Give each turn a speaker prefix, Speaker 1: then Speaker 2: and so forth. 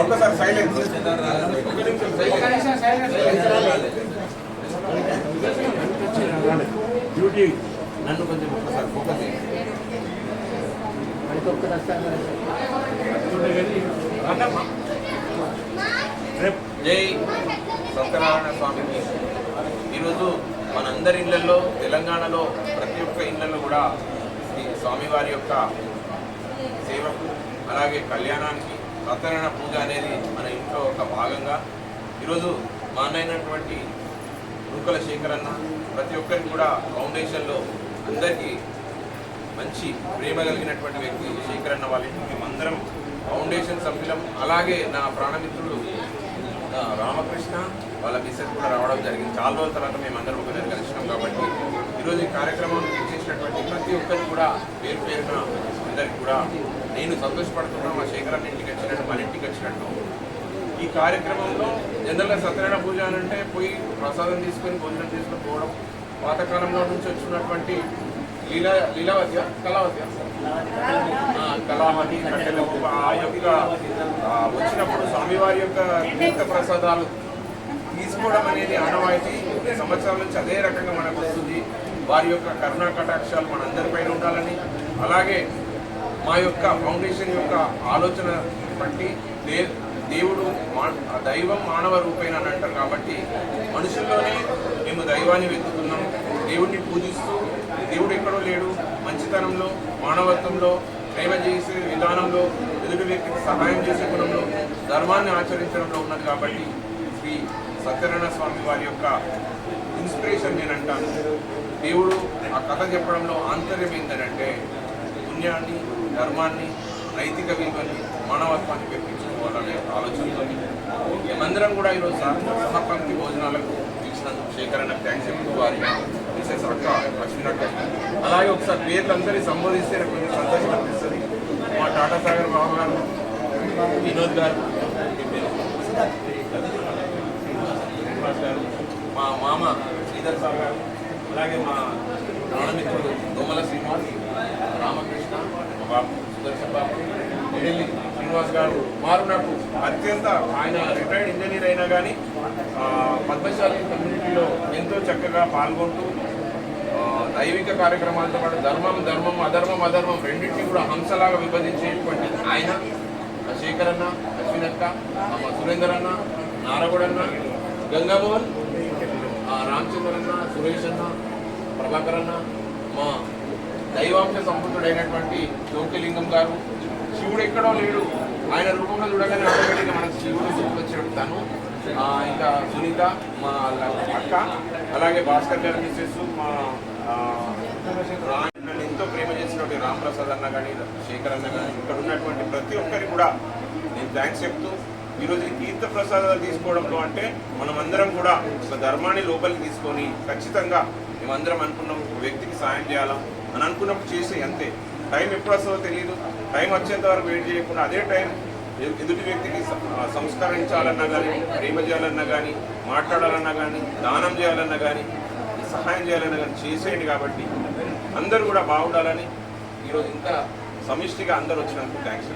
Speaker 1: ఒకసారి silence duty నన్ను కొంచెం ఒకసారి ఫోకస్ జై సత్యనారాయణ స్వామికి. ఈరోజు మనందరి ఇళ్లలో తెలంగాణలో ప్రతి ఒక్క ఇళ్లలో కూడా ఈ స్వామివారి యొక్క సేవకు అలాగే కళ్యాణానికి సత్యనారాయణ పూజ అనేది మన ఇంట్లో ఒక భాగంగా ఈరోజు మా అన్నైనటువంటి రూకల శేఖరన్న ప్రతి ఒక్కరికి కూడా ఫౌండేషన్లో అందరికీ మంచి ప్రేమ కలిగినటువంటి వ్యక్తి శేఖరన్న వాళ్ళ ఇంటికి మేమందరం ఫౌండేషన్ సభ్యులం. అలాగే నా ప్రాణమిత్రుడు రామకృష్ణ వాళ్ళ మిస్సెస్ కూడా రావడం జరిగింది. చాలా రోజుల తర్వాత మేమందరం ఒక దగ్గర కలిసినాం. కాబట్టి ఈరోజు ఈ కార్యక్రమం చేసినటువంటి ప్రతి ఒక్కరికి కూడా పేరు పేరున అందరికీ కూడా నేను సంతోషపడుతున్నా. మా శేఖరన్న ఇంటికి వచ్చినట్టు మన ఇంటికి వచ్చినట్టు ఈ కార్యక్రమంలో జనరల్గా సత్యనారాయణ పూజ అని అంటే పోయి ప్రసాదం తీసుకొని భోజనం తీసుకొని పోవడం పాతకాలంలో నుంచి వచ్చినటువంటి లీలావతి కళావతి కట్టెలకు ఆ యొక్క వచ్చినప్పుడు స్వామివారి యొక్క తీర్థ ప్రసాదాలు తీసుకోవడం అనేది ఆనవాయితీ సంవత్సరాల నుంచి అదే రకంగా మనకు వస్తుంది. వారి యొక్క కరుణా కటాక్షాలు మనందరిపైన ఉండాలని, అలాగే మా యొక్క ఫౌండేషన్ యొక్క ఆలోచన బట్టి దేవుడు దైవం మానవ రూపేణ అని అంటారు. కాబట్టి మనుషుల్లోనే మేము దైవాన్ని వెతుకుతున్నాం. దేవుడిని పూజిస్తూ దేవుడు ఎక్కడో లేడు, మంచితనంలో, మానవత్వంలో, ప్రేమ చేసే విధానంలో, ఎదుటి వ్యక్తికి సహాయం చేసే గుణంలో, ధర్మాన్ని ఆచరించడంలో ఉన్నది. కాబట్టి శ్రీ సత్యనారాయణ స్వామి వారి యొక్క ఇన్స్పిరేషన్ నేను అంటాను. దేవుడు ఆ కథ చెప్పడంలో ఆంతర్యం ఏంటంటే పుణ్యాన్ని, ధర్మాన్ని, నైతిక విలువని, మానవత్వాన్ని పెంపించుకోవాలనే ఆలోచనతో మేమందరం కూడా ఈరోజు సమపంక్తి భోజనాలకు ఇచ్చినందుకు శేఖరన్న థ్యాంక్స్ చెప్తూ వారి మిసెస్ అక్క లక్ష్మీనక్క అలాగే ఒకసారి పేర్లందరినీ సంబోధిస్తే నాకు కొంచెం సంతోషం అనిపిస్తుంది. మా టాటా సాగర్ బాబు గారు, వినోద్ గారు, శ్రీనివాస్ గారు, మా మామ శ్రీధర్ సార్ గారు, అలాగే మా ప్రాణమిత్రుడు దోమల శ్రీనివాస్, రామకృష్ణ, మా బాబు సుదర్శన్ బాబు, ఎడెల్లి శ్రీనివాస్ గారు మారు నాకు అత్యంత ఆయన రిటైర్డ్ ఇంజనీర్ అయినా కానీ పద్మశాలి కమ్యూనిటీలో ఎంతో చక్కగా పాల్గొంటూ దైవిక కార్యక్రమాలతో పాటు ధర్మం అధర్మం రెండింటినీ కూడా హంసలాగా విభజించేటువంటి ఆయన శేఖరన్న, అశ్వినక్క, మా సురేందర్ అన్న, నారగొడన్న, గంగామోహన్, రామచంద్రన్న, సురేష్ అన్న, ప్రభాకర్ అన్న, మా దైవాంశ సంపూర్ణుడైనటువంటి జ్యోతిలింగం గారు. శివుడు ఎక్కడో లేడు, ఆయన రూపంలో చూడగానే ఆటోమేటిక్గా మనకు శివుడు గుర్తుకొచ్చేటాను. ఇంకా సునీత మా అక్క, అలాగే భాస్కర్ గారి మిస్సెస్, మా నన్ను ఎంతో ప్రేమ చేసినటువంటి రాంప్రసాద్ అన్న కానీ, శేఖర్ అన్న కానీ, ఇక్కడ ఉన్నటువంటి ప్రతి ఒక్కరికి కూడా నేను థ్యాంక్స్ చెప్తూ ఈరోజు తీర్థ ప్రసాదాలు తీసుకోవడంలో అంటే మనమందరం కూడా ఒక ధర్మాన్ని లోపలికి తీసుకొని ఖచ్చితంగా మేమందరం అనుకున్నాం ఒక వ్యక్తికి సాయం చేయాలా అని అనుకున్నప్పుడు చేసి అంతే. టైం ఎప్పుడు వస్తుందో తెలియదు. టైం వచ్చేంత వరకు వెయిట్ చేయకుండా అదే టైం ఎదుటి వ్యక్తికి సంస్కరించాలన్నా కానీ, ప్రేమ చేయాలన్నా కానీ, మాట్లాడాలన్నా కానీ, దానం చేయాలన్నా కానీ, సహాయం చేయాలన్నా కానీ చేసేయండి. కాబట్టి అందరూ కూడా బాగుండాలని ఈరోజు ఇంత సమిష్టిగా అందరూ వచ్చినందుకు థ్యాంక్స్.